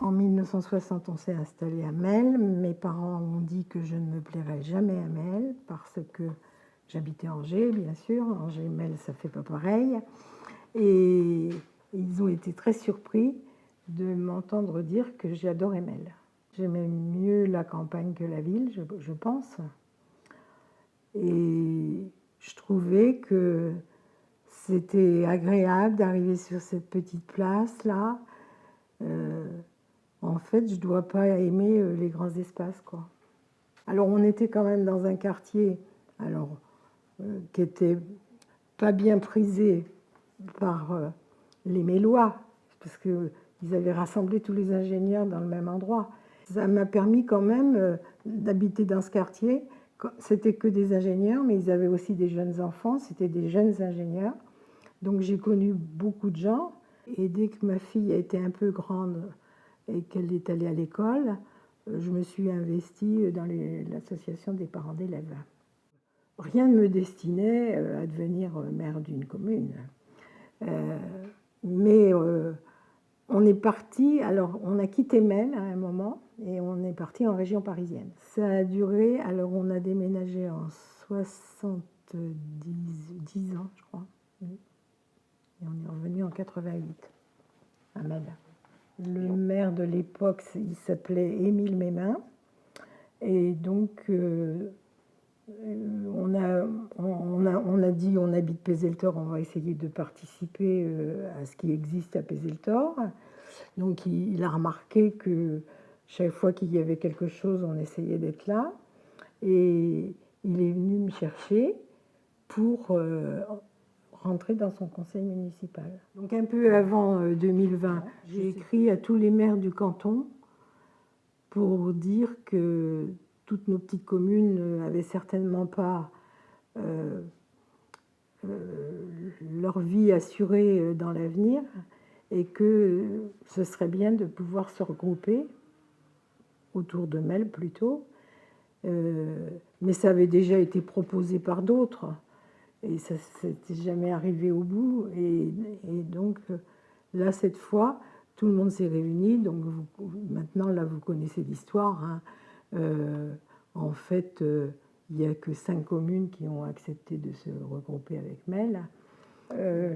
En 1960, on s'est installé à Melle. Mes parents ont dit que je ne me plairais jamais à Melle parce que j'habitais Angers, bien sûr. Angers et Melle, ça ne fait pas pareil. Et ils ont été très surpris de m'entendre dire que j'adorais Melle. J'aimais mieux la campagne que la ville, je pense. Et je trouvais que c'était agréable d'arriver sur cette petite place-là. En fait, je ne dois pas aimer les grands espaces, quoi. Alors, on était quand même dans un quartier qui était pas bien prisé par les Mélois, parce qu'ils avaient rassemblé tous les ingénieurs dans le même endroit. Ça m'a permis quand même d'habiter dans ce quartier. C'était que des ingénieurs, mais ils avaient aussi des jeunes enfants, c'était des jeunes ingénieurs. Donc j'ai connu beaucoup de gens. Et dès que ma fille a été un peu grande et qu'elle est allée à l'école, je me suis investie dans l'association des parents d'élèves. Rien ne me destinait à devenir maire d'une commune. Mais on est parti, alors on a quitté Melle à un moment et on est parti en région parisienne. Ça a duré, alors on a déménagé en 70 ans, je crois. Et on est revenu en 88 à Melle. Le maire de l'époque, il s'appelait Émile Mémin. Et donc, on a dit, on habite Pézeltor, on va essayer de participer à ce qui existe à Pézeltor. Donc, il a remarqué que chaque fois qu'il y avait quelque chose, on essayait d'être là. Et il est venu me chercher pour rentrer dans son conseil municipal. Donc, un peu avant 2020, j'ai écrit à tous les maires du canton pour dire que toutes nos petites communes n'avaient certainement pas leur vie assurée dans l'avenir et que ce serait bien de pouvoir se regrouper autour de Melle plutôt. Mais ça avait déjà été proposé par d'autres et ça n'était jamais arrivé au bout. Et donc là, cette fois, tout le monde s'est réuni. Donc maintenant, là, vous connaissez l'histoire. Hein. En fait, il n'y a que 5 communes qui ont accepté de se regrouper avec Melle.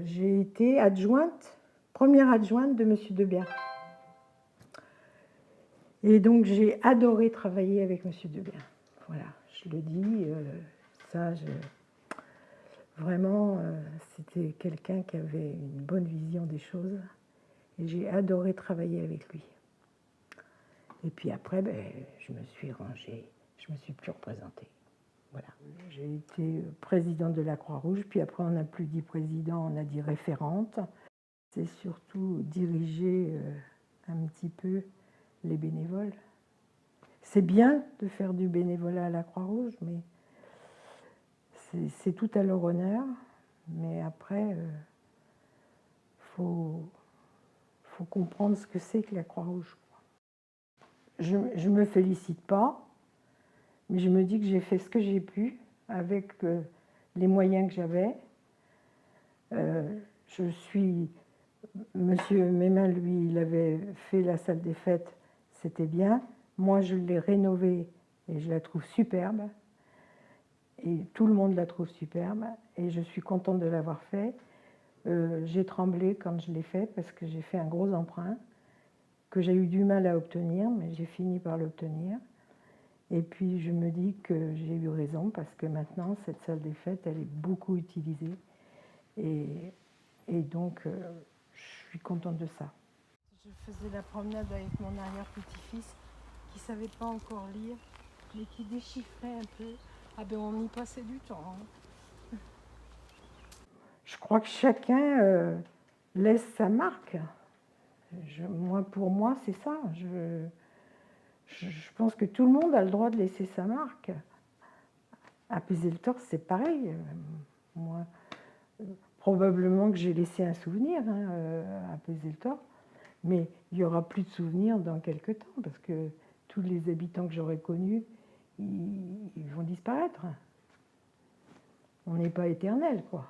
J'ai été première adjointe de M. Debien. Et donc, j'ai adoré travailler avec M. Debien. Voilà, je le dis, vraiment, c'était quelqu'un qui avait une bonne vision des choses. Et j'ai adoré travailler avec lui. Et puis après, je me suis rangée, je ne me suis plus représentée. Voilà. J'ai été présidente de la Croix-Rouge, puis après on n'a plus dit président, on a dit référente. C'est surtout diriger un petit peu les bénévoles. C'est bien de faire du bénévolat à la Croix-Rouge, mais c'est tout à leur honneur. Mais après, faut comprendre ce que c'est que la Croix-Rouge. Je ne me félicite pas, mais je me dis que j'ai fait ce que j'ai pu avec les moyens que j'avais. Monsieur Mémin, lui, il avait fait la salle des fêtes, c'était bien. Moi, je l'ai rénovée et je la trouve superbe. Et tout le monde la trouve superbe. Et je suis contente de l'avoir fait. J'ai tremblé quand je l'ai fait parce que j'ai fait un gros emprunt que j'ai eu du mal à obtenir, mais j'ai fini par l'obtenir. Et puis je me dis que j'ai eu raison parce que maintenant, cette salle des fêtes, elle est beaucoup utilisée. Et donc, je suis contente de ça. Je faisais la promenade avec mon arrière-petit-fils qui ne savait pas encore lire, mais qui déchiffrait un peu. Ah ben, on y passait du temps. Hein. Je crois que chacun laisse sa marque. Pour moi, c'est ça. Je pense que tout le monde a le droit de laisser sa marque. À Pézeltor, c'est pareil. Moi, probablement que j'ai laissé un souvenir à Pézeltor, mais il n'y aura plus de souvenirs dans quelques temps, parce que tous les habitants que j'aurais connus, ils vont disparaître. On n'est pas éternel, quoi.